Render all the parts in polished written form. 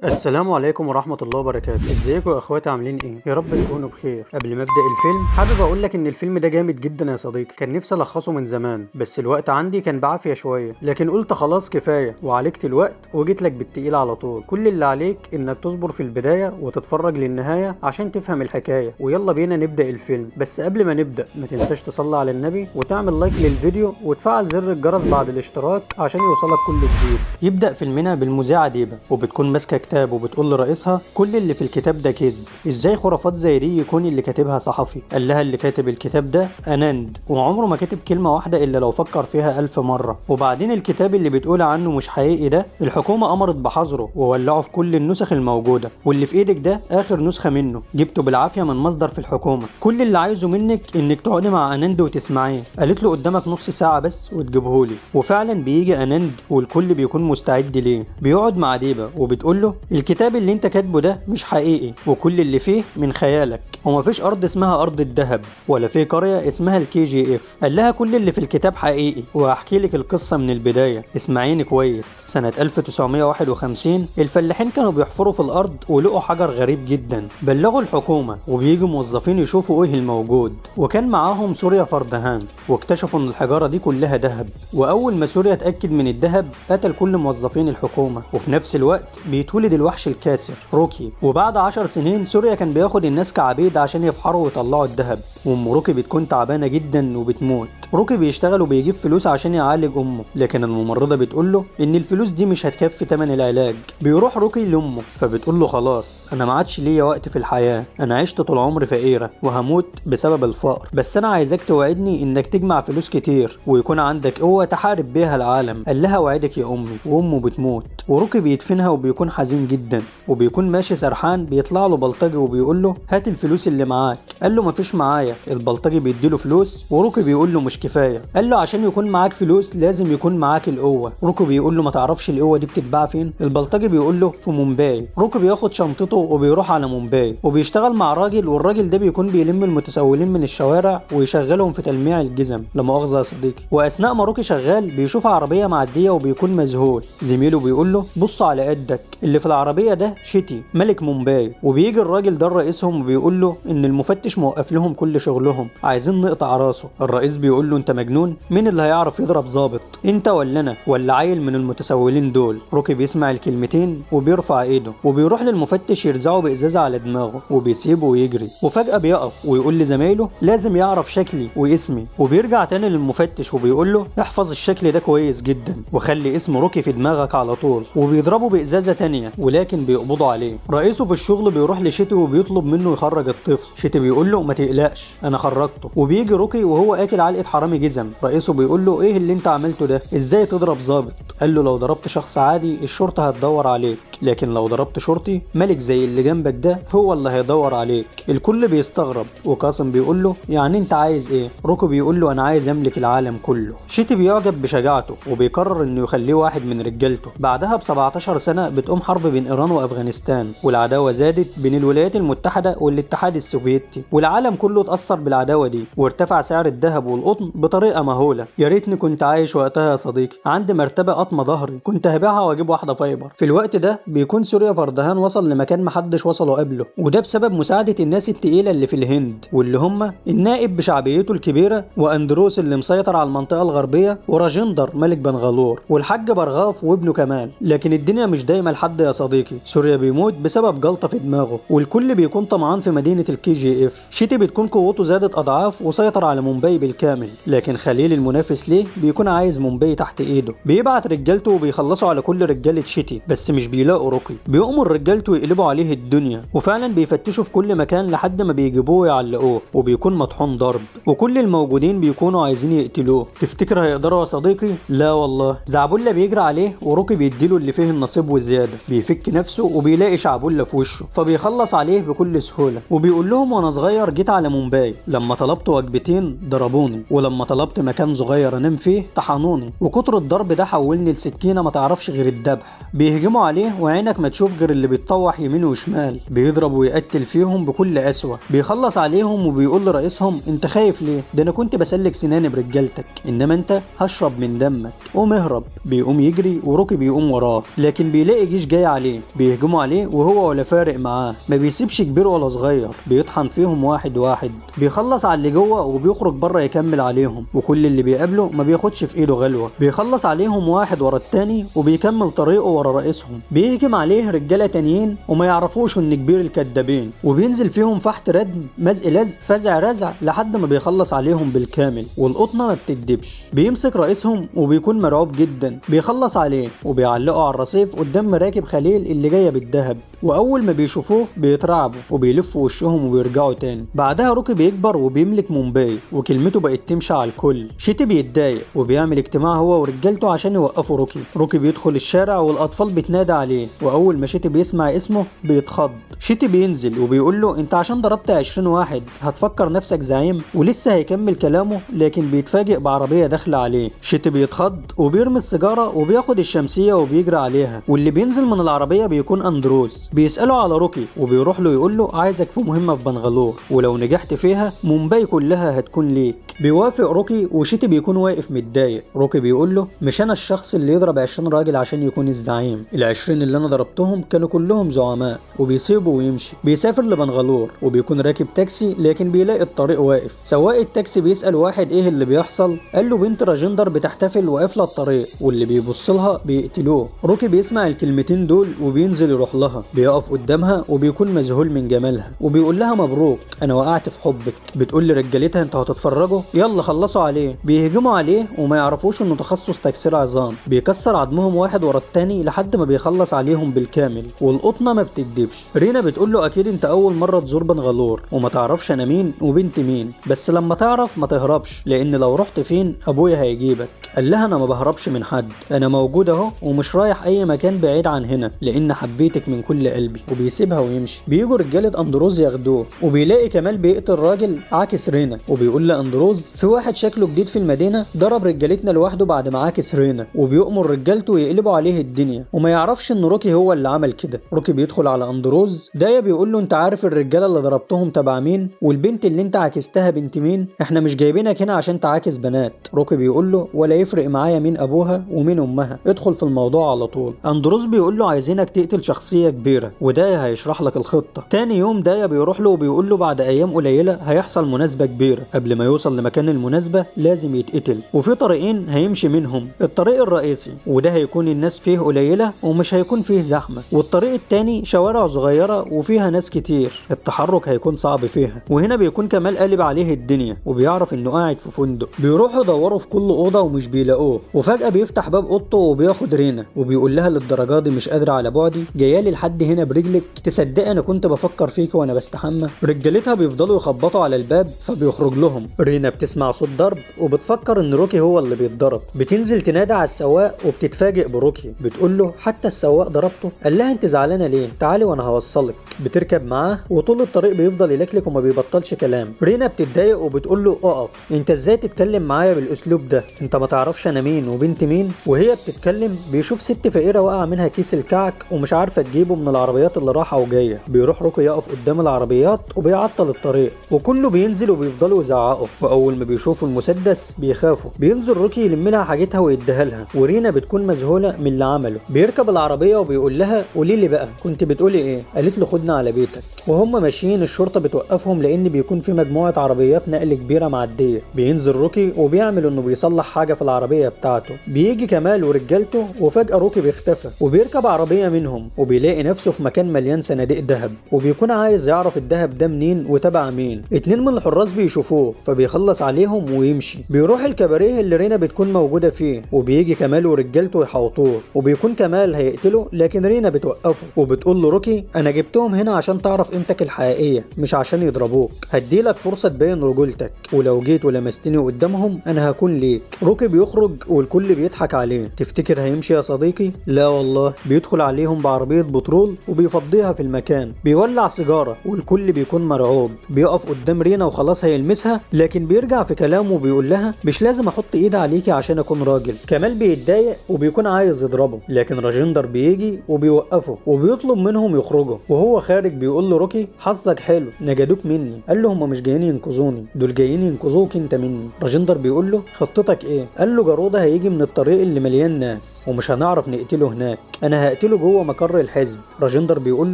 السلام عليكم ورحمة الله وبركاته. ازيكم يا اخواتي، عاملين ايه؟ يا رب تكونوا بخير. قبل ما ابدا الفيلم حابب اقول لك ان الفيلم ده جامد جدا يا صديقي، كان نفسي الخصه من زمان بس الوقت عندي كان بعافية شوية، لكن قلت خلاص كفاية وعالجت الوقت وجيت لك بالتقيل على طول. كل اللي عليك انك تصبر في البداية وتتفرج للنهاية عشان تفهم الحكاية، ويلا بينا نبدا الفيلم. بس قبل ما نبدا ما تنساش تصلي على النبي وتعمل لايك للفيديو وتفعل زر الجرس بعد الاشتراك عشان يوصلك كل جديد. يبدا فيلمنا بالمذيعة ديبة وبتكون ماسكة كتاب وبتقول لرئيسها كل اللي في الكتاب ده كذب، ازاي خرافات زي دي يكون اللي كاتبها صحفي؟ قال لها اللي كاتب الكتاب ده اناند، وعمره ما كاتب كلمة واحدة الا لو فكر فيها 1000 مرة. وبعدين الكتاب اللي بتقول عنه مش حقيقي ده الحكومة امرت بحظره وولعه في كل النسخ الموجودة، واللي في ايدك ده اخر نسخة منه جبته بالعافية من مصدر في الحكومة. كل اللي عايزه منك انك تقعدي مع اناند وتسمعيه. قالت له قدامك نص ساعة بس وتجيبهولي. وفعلا بيجي اناند والكل بيكون مستعد ليه. بيقعد مع ديبة وبتقول له الكتاب اللي انت كاتبه ده مش حقيقي وكل اللي فيه من خيالك، ومفيش ارض اسمها ارض الذهب ولا في قرية اسمها الكي جي اف. قال لها كل اللي في الكتاب حقيقي وهحكي لك القصة من البداية، اسمعيني كويس. سنة 1951 الفلاحين كانوا بيحفروا في الارض ولقوا حجر غريب جدا. بلغوا الحكومة وبيجوا موظفين يشوفوا ايه الموجود، وكان معاهم سوريا فردهان، واكتشفوا ان الحجارة دي كلها ذهب. واول ما سوريا اتأكد من الذهب قتل كل موظفين الحكومة. وفي نفس الوقت بيتولد الوحش الكاسر روكي. وبعد 10 سنين سوريا كان بياخد الناس كعبيد عشان يفحروا ويطلعوا الذهب، وام روكي بتكون تعبانه جدا وبتموت. روكي بيشتغل وبيجيب فلوس عشان يعالج امه، لكن الممرضه بتقول له ان الفلوس دي مش هتكفي ثمن العلاج. بيروح روكي لامه فبتقول له خلاص انا ما عادش ليا وقت في الحياه، انا عشت طول عمري فقيره وهموت بسبب الفقر، بس انا عايزاك توعدني انك تجمع فلوس كتير ويكون عندك قوه تحارب بيها العالم. قال لها وعدك يا امي. وامه بتموت وروكي بيدفنها وبيكون حزين جدا، وبيكون ماشي سرحان بيطلع له بلطجي وبيقول له هات الفلوس اللي معاك. قال له مفيش معايا. البلطجي بيديله فلوس وروكي بيقول له مش كفايه. قال له عشان يكون معاك فلوس لازم يكون معاك القوه. روكي بيقول له ما تعرفش القوه دي بتتباع فين؟ البلطجي بيقول له في مومباي. روكي بياخد شنطته وبيروح على مومباي وبيشتغل مع راجل، والراجل ده بيكون بيلم المتسولين من الشوارع ويشغلهم في تلميع الجزم، لا مؤاخذه يا صديقي. واثناء ما روكي شغال بيشوف عربيه معديه وبيكون مذهول. زميله بيقول له بص على قدك، اللي في العربيه ده شيتي ملك مومباي. وبيجي الراجل ده رئيسهم وبيقول له ان المفتش موقف لهم كل شغلهم، عايزين نقطع راسه. الرئيس بيقول له انت مجنون؟ مين اللي هيعرف يضرب ظابط، انت ولا انا ولا عيل من المتسولين دول؟ روكي بيسمع الكلمتين وبيرفع ايده وبيروح للمفتش يرزعه بازازه على دماغه وبيسيبه ويجري. وفجاه بيقف ويقول لزمايله لازم يعرف شكلي واسمي. وبيرجع تاني للمفتش وبيقول له احفظ الشكل ده كويس جدا وخلي اسم روكي في دماغك على طول. وبيضربه بازازه تانية ولكن بيقبضوا عليه. رئيسه في الشغل بيروح لشيتي وبيطلب منه يخرج الطفل. شيتي بيقول له ما تقلقش انا خرجته. وبيجي روكي وهو اكل علقه حرامي جزم. رئيسه بيقول له ايه اللي انت عملته ده؟ ازاي تضرب ظابط؟ قال له لو ضربت شخص عادي الشرطه هتدور عليك، لكن لو ضربت شرطي ملك زي اللي جنبك ده هو اللي هيدور عليك. الكل بيستغرب وقاسم بيقول له يعني انت عايز ايه؟ روكي بيقول له انا عايز املك العالم كله. شيتي بيعجب بشجاعته وبيقرر انه يخليه واحد من رجالته. بعدها ب 17 سنه بتقوم حرب بين ايران وافغانستان، والعداوه زادت بين الولايات المتحده والاتحاد السوفيتي، والعالم كله اتاثر بالعداوه دي وارتفع سعر الذهب والقطن بطريقه مهوله. يا ريتني كنت عايش وقتها يا صديقي، عندي مرتبه قطمه ظهري كنت هبيعها واجيب واحده فايبر. في الوقت ده بيكون سوريا فردهان وصل لمكان محدش وصله قبله، وده بسبب مساعده الناس التقيله اللي في الهند، واللي هم النائب بشعبيته الكبيره واندروس اللي مسيطر على المنطقه الغربيه وراجندر ملك بنغالور والحاج برغاف وابنه كمال. لكن الدنيا مش دايما لحد يا صديقي. سوريا بيموت بسبب جلطه في دماغه، والكل بيكون طمعان في مدينه الكي جي اف. شيتي بتكون قوته زادت اضعاف وسيطر على مومباي بالكامل، لكن خليل المنافس ليه بيكون عايز مومباي تحت ايده. بيبعت رجالته وبيخلصوا على كل رجاله شيتي، بس مش بيلاقوا روكي. بيأمر رجالته يقلبوا عليه الدنيا، وفعلا بيفتشوا في كل مكان لحد ما بيجيبوه ويعلقوه، وبيكون مطحون ضرب وكل الموجودين بيكونوا عايزين يقتلوه. تفتكر هيقدروا يا صديقي؟ لا والله. زعبولة بيجري عليه وروكي بيديله اللي فيه النصيب والزياده. بيفك نفسه وبيلاقي شعبولة في وشه فبيخلص عليه بكل سهوله، وبيقول لهم وانا صغير جيت على مومباي، لما طلبت وجبتين ضربوني، ولما طلبت مكان صغير انام فيه طحنوني، وكتر الضرب ده حولني لسكينه ما تعرفش غير الذبح. بيهجموا عليه وعينك ما تشوف غير اللي بيتطوح يمين وشمال. بيضرب ويقتل فيهم بكل قسوه. بيخلص عليهم وبيقول لرئيسهم انت خايف ليه؟ ده انا كنت بسلك سناني برجالتك، انما انت هشرب من دمك، قوم اهرب. بيقوم يجري وروكي بيقوم وراه، لكن بيلاقي جيش جاي عليه، بيهجموا عليه وهو ولا فارق معاه، ما بيسيبش كبير ولا صغير، بيطحن فيهم واحد واحد، بيخلص على اللي جوه وبيخرج بره يكمل عليهم، وكل اللي بيقابله ما بياخدش في ايده غلوه، بيخلص عليهم واحد ورا التاني وبيكمل طريقه ورا رئيسهم. بيهجم عليه رجاله تانيين وما يعرفوش ان كبير الكدابين، وبينزل فيهم فحت ردم مزق لزق فزع رزع لحد ما بيخلص عليهم بالكامل، والقطنه ما بتكدبش. بيمسك رئيسهم وبيكون مرعوب جدا، بيخلص عليه وبيعلقه على الرصيف قدام مراكب خليل اللي جايه بالذهب، واول ما بيشوفوه بيترعبوا وبيلفوا وشهم وبيرجعوا تاني. بعدها روكي بيكبر وبيملك مومباي وكلمته بقت تمشي على الكل. شيتي بيتضايق وبيعمل اجتماع هو ورجالته عشان يوقفوا روكي. روكي بيدخل الشارع والاطفال بتنادى عليه، واول ما شيتي بيسمع اسمه بيتخض. شيتي بينزل وبيقول له انت عشان ضربت 20 واحد هتفكر نفسك زعيم؟ ولسه هيكمل كلامه لكن بيتفاجئ بعربيه داخله عليه. شيتي بيتخض وبيرمي السيجاره وبياخد الشمسيه وبيجري عليها، واللي بينزل من العربيه بيكون اندروز. بيساله على روكي وبيروح له يقول له عايزك في مهمه في بنغالور، ولو نجحت فيها مومباي كلها هتكون ليك. بيوافق روكي وشيتي بيكون واقف متضايق. روكي بيقول له مش انا الشخص اللي يضرب 20 راجل عشان يكون الزعيم، ال20 اللي انا ضربتهم كانوا كلهم زعماء. وبيسيبه ويمشي. بيسافر لبنغالور وبيكون راكب تاكسي لكن بيلاقي الطريق واقف. سواق التاكسي بيسال واحد ايه اللي بيحصل، قال له بنت راجندر بتحتفل وقافله الطريق واللي بيبص لها بيقتلوه. روكي بيسمع الكلمتين دول وبينزل يروح لها، بيقف قدامها وبيكون مذهول من جمالها وبيقول لها مبروك انا وقعت في حبك. بتقول لرجالتها انتوا هتتفرجوا يلا خلصوا عليه. بيهجموا عليه وما يعرفوش انه تخصص تكسير عظام، بيكسر عظمهم واحد ورا التاني لحد ما بيخلص عليهم بالكامل. والقطنه ما بتكدبش. رينا بتقول له اكيد انت اول مره تزور بنغالور وما تعرفش انا مين وبنت مين، بس لما تعرف ما تهربش لان لو رحت فين ابويا هيجيبك. قال لها انا ما بهربش من حد، انا موجود اهو ومش رايح اي مكان بعيد عن هنا لان حبيتك من كل قلبي. وبيسيبها ويمشي. بيجوا رجاله اندروز ياخدوه وبيلاقي كمال بيقتل راجل عاكس رينا، وبيقول لاندروز في واحد شكله جديد في المدينه ضرب رجالتنا لوحده بعد ما عاكس رينا، وبيؤمر رجالته يقلبوا عليه الدنيا وما يعرفش ان روكي هو اللي عمل كده. روكي بيدخل على اندروز. دايا بيقول له انت عارف الرجاله اللي ضربتهم تبع مين؟ والبنت اللي انت عاكستها بنت مين؟ احنا مش جايبينك هنا عشان تعاكس بنات. روكي بيقول له ولا يفرق معايا مين ابوها ومين امها، ادخل في الموضوع على طول. اندروز بيقول له عايزينك تقتل شخصيه كبيره ودايا هيشرح لك الخطه. تاني يوم دايا بيروح له وبيقول له بعد ايام قليله هيحصل مناسبه كبيره، قبل ما يوصل لمكان المناسبه لازم يتقتل، وفي طريقين هيمشي منهم. الطريق الرئيسي وده هيكون الناس فيه قليله ومش هيكون فيه زحمه، والطريق التاني شوارع صغيره وفيها ناس كتير التحرك هيكون صعب فيها. وهنا بيكون كمال قالب عليه الدنيا وبيعرف انه قاعد في فندق. بيروحوا يدوروا في كل اوضه ومش بيلاقوه، وفجاه بيفتح باب اوضته وبياخد رينا وبيقول لها للدرجه دي مش قادره على بعدي؟ جايالي لحد هنا برجلك؟ تصدقي انا كنت بفكر فيك وانا بستحمى. رجالتها بيفضلوا يخبطوا على الباب فبيخرج لهم. رينا بتسمع صوت ضرب وبتفكر ان روكي هو اللي بيتضرب. بتنزل تنادى على السواق وبتتفاجئ بروكي. بتقول له حتى السواق ضربته؟ قال لها انت زعلانه ليه؟ تعالي وانا هوصلك. بتركب معاه وطول الطريق بيفضل يلكلك وما بيبطلش كلام. رينا بتتضايق وبتقول له اقف، انت ازاي تتكلم معايا بالاسلوب ده؟ انت ما تعرفش انا مين وبنت مين؟ وهي بتتكلم بيشوف ست فقيره واقعه منها كيس الكعك ومش عارفه تجيبه من العربيات اللي رايحه وجايه. بيروح روكي يقف قدام العربيات وبيعطل الطريق وكله بينزل وبيفضلوا يزعقوا، واول ما بيشوفوا المسدس بيخافوا. بينزل روكي يلم لها حاجتها ويديها لها، ورينا بتكون مذهوله من اللي عمله. بيركب العربيه وبيقول لها قولي لي بقى كنت بتقولي ايه؟ قالت له خدنا على بيتك. وهم ماشيين الشرطه بتوقفهم لان بيكون في مجموعه عربيات نقل كبيره معديه. بينزل روكي وبيعمل انه بيصلح حاجه في العربيه بتاعته. بيجي كمال ورجالته وفجاه روكي بيختفى وبيركب عربيه منهم وبيلاقي نفسه في مكان مليان صناديق ذهب، وبيكون عايز يعرف الذهب ده منين وتبع مين. اتنين من الحراس بيشوفوه فبيخلص عليهم ويمشي. بيروح الكباريه اللي رينا بتكون موجوده فيه وبيجي كمال ورجالته يحوطوه، وبيكون كمال هيقتله لكن رينا بتوقفه وبتقول له روكي انا جبتهم هنا عشان تعرف قيمتك الحقيقيه مش عشان يضربوك. هديلك فرصه تبين رجولتك ولو جيت ولمستني قدامهم انا هكون ليك. روكي بيخرج والكل بيضحك عليه. تفتكر هيمشي يا صديقي؟ لا والله. بيدخل عليهم بعربيه بترول وبيفضيها في المكان. بيولع سيجاره والكل بيكون مرعوب. بيقف قدام رينا وخلاص هيلمسها لكن بيرجع في كلامه وبيقول لها مش لازم احط ايدي عليكي عشان اكون راجل. كمال بيتضايق وبيكون عايز يضربه لكن راجندر بيجي وبيوقفه وبيطلب منهم يخرجوا. وهو خارج بيقول له روكي حظك حلو نجدوك مني. قال له هم مش جايين ينقذوني، دول جايين ينقذوك انت مني. راجندر بيقول له خطتك ايه؟ قال له جارودة هيجي من الطريق اللي مليان ناس ومش هنعرف نقتله هناك، انا انا هقتله جوه مقر الحزب. راجندر بيقول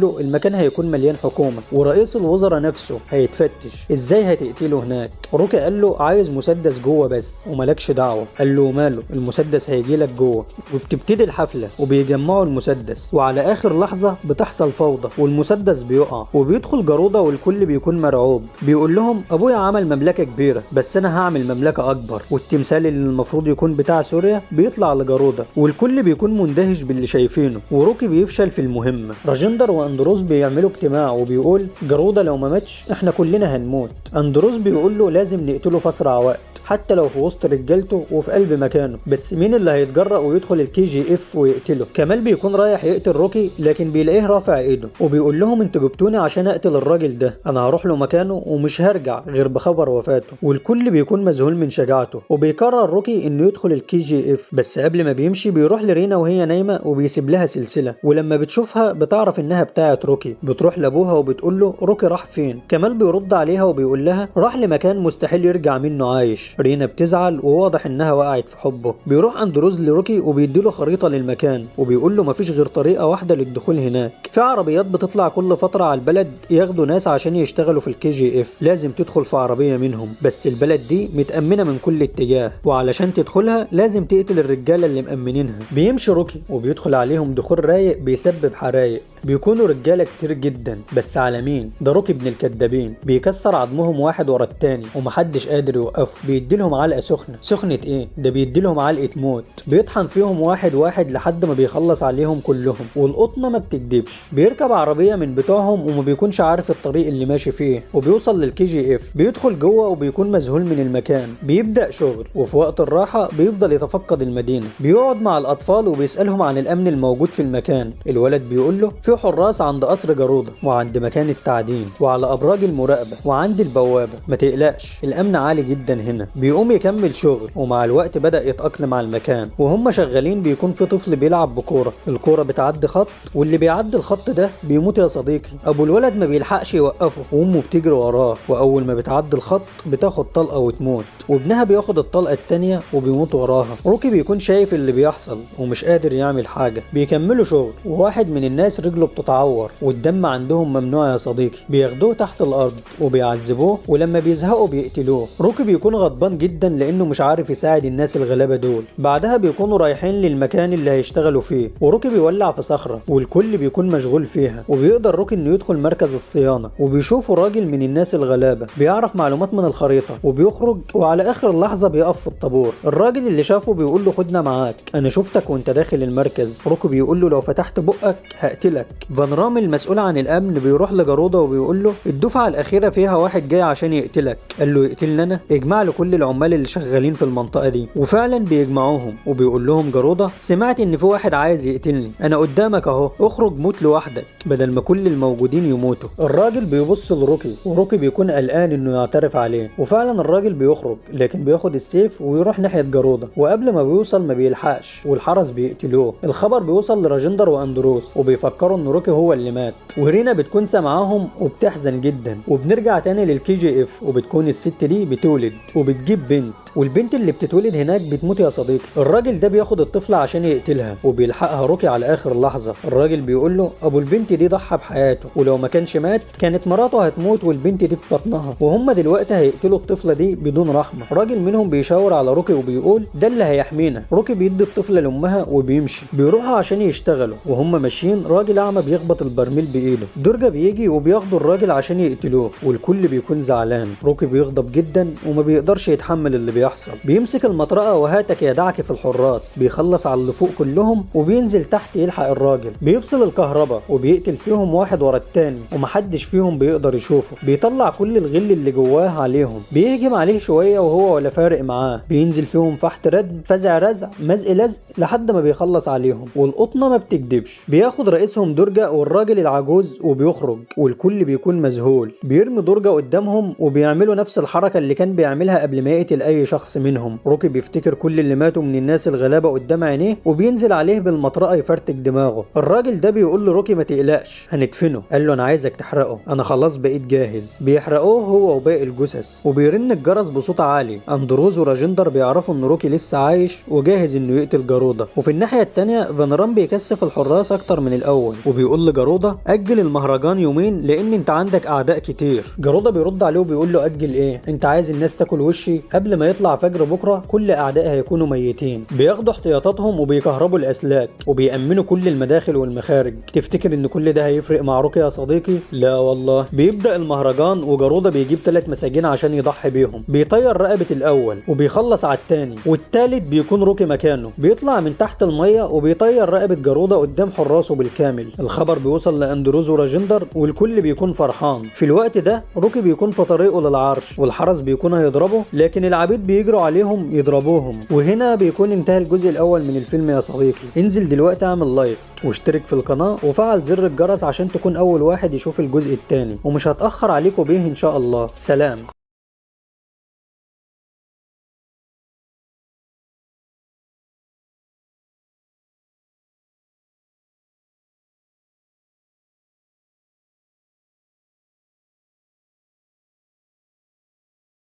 له المكان هيكون مليان حكومه ورئيس الوزراء نفسه هيتفتش، ازاي هتقتله هناك؟ روكي قال له عايز مسدس جوه بس وملكش دعوه. قال له ماله، المسدس هيجي لك جوه. وبتبتدي الحفله وبيجمعوا المسدس، وعلى اخر لحظه بتحصل فوضى والمسدس بيقع وبيدخل جارودة والكل بيكون مرعوب. بيقول لهم ابويا عمل مملكه كبيره بس انا هعمل مملكه اكبر، والتمثال اللي المفروض يكون بتاع سوريا بيطلع لجارودة والكل بيكون مندهش باللي شايفينه. وروكي بيفشل في المهمه. راجندر واندروس بيعملوا اجتماع وبيقول جارودة لو ما ماتش احنا كلنا هنموت. اندروس بيقول له لازم نقتله في اسرع وقت حتى لو في وسط رجالته وفي قلب مكانه، بس مين اللي هيتجرأ ويدخل الكي جي اف ويقتله؟ كمال بيكون رايح يقتل روكي لكن بيلاقيه رافع ايده وبيقول لهم انتوا جبتوني عشان اقتل الراجل ده، انا هروح له مكانه ومش هرجع غير بخبر وفاته. والكل بيكون مذهول من شجاعته. وبيقرر روكي انه يدخل الكي جي اف، بس قبل ما بيمشي بيروح لرينا وهي نايمه وبيسيب لها سلسله، ولما بتشوفها بتعرف انها بتاعه روكي. بتروح لابوها وبتقول له روكي راح فين؟ كمال بيرد عليها وبيقول لها راح لمكان مستحيل يرجع منه عايش. رينا بتزعل وواضح انها وقعت في حبه. بيروح اندروز لروكي وبيديله خريطه للمكان وبيقول له مفيش غير طريقه واحده للدخول هناك. في عربيات بتطلع كل فتره على البلد ياخدوا ناس عشان يشتغلوا في الكي جي اف، لازم تدخل في عربيه منهم، بس البلد دي متامنه من كل اتجاه وعلشان تدخلها لازم تقتل الرجاله اللي مامنينها. بيمشي روكي وبيدخل عليهم دخول رايق بيسبب حرايق. بيكونوا رجاله كتير جدا بس على مين؟ ده روكي ابن الكدابين. بيكسر عظمهم واحد ورا التاني ومحدش قادر يوقفه. بيديلهم علقه سخنه ايه؟ ده بيديلهم علقه موت. بيطحن فيهم واحد واحد لحد ما بيخلص عليهم كلهم. والقطنه ما بتكدبش. بيركب عربيه من بتوعهم وما بيكونش عارف الطريق اللي ماشي فيه وبيوصل للكي جي اف. بيدخل جوه وبيكون مذهول من المكان. بيبدا شغل وفي وقت الراحه بيفضل يتفقد المدينه. بيقعد مع الاطفال وبيسالهم عن الامن الموجود في المكان. الولد بيقول له في حراس عند قصر جارودة وعند مكان التعدين وعلى ابراج المراقبه وعند البوابه، ما تقلقش الامن عالي جدا هنا. بيقوم يكمل شغل ومع الوقت بدا يتاقلم على المكان. وهم شغالين بيكون في طفل بيلعب بكوره، الكوره بتعدي خط واللي بيعدي الخط ده بيموت يا صديقي. ابو الولد ما بيلحقش يوقفه وامه بتجري وراه، واول ما بتعدي الخط بتاخد طلقه وتموت، وابنها بياخد الطلقه التانيه وبيموت وراها. روكي بيكون شايف اللي بيحصل ومش قادر يعمل حاجه. بيكملوا شغل وواحد من الناس رجله بتتعور والدم عندهم ممنوع يا صديقي. بياخدوه تحت الارض وبيعذبوه ولما بيزهقوا بيقتلوه. روكي بيكون غضبان جدا لانه مش عارف يساعد الناس الغلابه دول. بعدها بيكونوا رايحين للمكان اللي هيشتغلوا فيه وروكي بيولع في صخره والكل بيكون مشغول فيها. وبيقدر روكي انه يدخل مركز الصيانه وبيشوفوا راجل من الناس الغلابه بيعرف معلومات من الخريطه وبيخرج، وعلى اخر لحظه بيقف في الطابور. الراجل اللي شافه بيقول له خدنا معاك، انا شفتك وانت داخل المركز. روكي بيقول له لو فتحت بقك هقتلك. فان رام المسؤول عن الامن بيروح لجارودة وبيقول له الدفعه الاخيره فيها واحد جاي عشان يقتلك. قال له يقتلني انا؟ اجمع له كل العمال اللي شغالين في المنطقه دي. وفعلا بيجمعوهم وبيقول لهم جارودة سمعت ان في واحد عايز يقتلني، انا قدامك اهو، اخرج موت لوحدك بدل ما كل الموجودين يموتوا. الراجل بيبص لروكي وروكي بيكون قلقان انه يعترف عليه. وفعلا الراجل بيخرج لكن بياخد السيف ويروح ناحيه جارودة، وقبل ما بيوصل ما بيلحقش والحرس بيقتلوه. الخبر بيوصل لراجندر واندروس وبيفكروا ان روكي هو اللي مات. ورينا بتكون سامعاهم وبتحزن جدا. وبنرجع تاني للكي جي اف وبتكون الست دي بتولد وبتجيب بنت، والبنت اللي بتتولد هناك بتموت يا صديقي. الراجل ده بياخد الطفله عشان يقتلها وبيلحقها روكي على اخر لحظه. الراجل بيقول له ابو البنت دي ضحى بحياته ولو ما كانش مات كانت مراته هتموت والبنت دي في بطنها، وهم دلوقتي هيقتلوا الطفله دي بدون رحمه. راجل منهم بيشاور على روكي وبيقول ده اللي هيحمينا. روكي بيدي الطفله لامها وبيمشي. بيروحوا عشان يشتغلوا وهم ماشيين راجل اعمى بيخبط البرميل بايده. درجة بيجي وبياخدوا الراجل عشان يقتلوه والكل بيكون زعلان. روكي بيغضب جدا وما بيقدرش يتحمل اللي بيحصل. بيمسك المطرقه وهاتك يا دعك في الحراس، بيخلص على اللي فوق كلهم وبينزل تحت يلحق الراجل. بيفصل الكهرباء وبيقتل فيهم واحد ورا التاني ومحدش فيهم بيقدر يشوفه. بيطلع كل الغل اللي جواه عليهم. بيهجم عليه شويه وهو ولا فارق معاه. بينزل فيهم فحت ردم فزع رزع مزق لزق لحد ما بيخلص عليهم. والقطنه ما بتكدبش. بياخد رئيسهم بيدخلهم درجة والراجل العجوز وبيخرج والكل بيكون مذهول. بيرمي درجة قدامهم وبيعملوا نفس الحركة اللي كان بيعملها قبل ما يقتل اي شخص منهم. روكي بيفتكر كل اللي ماتوا من الناس الغلابة قدام عينيه وبينزل عليه بالمطرقة يفرتك دماغه. الراجل ده بيقول له روكي ما تقلقش هندفنه. قال له انا عايزك تحرقه، انا خلاص بقيت جاهز. بيحرقوه هو وباقي الجثث وبيرن الجرس بصوت عالي. اندروز وراجندر بيعرفوا ان روكي لسه عايش وجاهز انه يقتل جارودة. وفي الناحية التانية فانرام بيكثف الحراس اكتر من الاول وبيقول لجارودة اجل المهرجان يومين لان انت عندك اعداء كتير. جارودة بيرد عليه وبيقول له اجل ايه؟ انت عايز الناس تاكل وشي؟ قبل ما يطلع فجر بكره كل اعدائي هيكونوا ميتين. بياخدوا احتياطاتهم وبيكهربوا الاسلاك وبيأمنوا كل المداخل والمخارج. تفتكر ان كل ده هيفرق مع روكي يا صديقي؟ لا والله. بيبدأ المهرجان وجارودة بيجيب 3 مساجين عشان يضحي بيهم. بيطير رقبة الاول وبيخلص على التاني والتالت بيكون روكي مكانه. بيطلع من تحت المية وبيطير رقبة جارودة قدام حراسه بالكامل. الخبر بيوصل لاندروز وراجندر والكل بيكون فرحان. في الوقت ده روكي بيكون في طريقه للعرش والحرس بيكون هيضربه لكن العبيد بيجروا عليهم يضربوهم. وهنا بيكون انتهى الجزء الاول من الفيلم يا صديقي. انزل دلوقتي اعمل لايك واشترك في القناة وفعل زر الجرس عشان تكون اول واحد يشوف الجزء الثاني ومش هتأخر عليكم بيه ان شاء الله. سلام.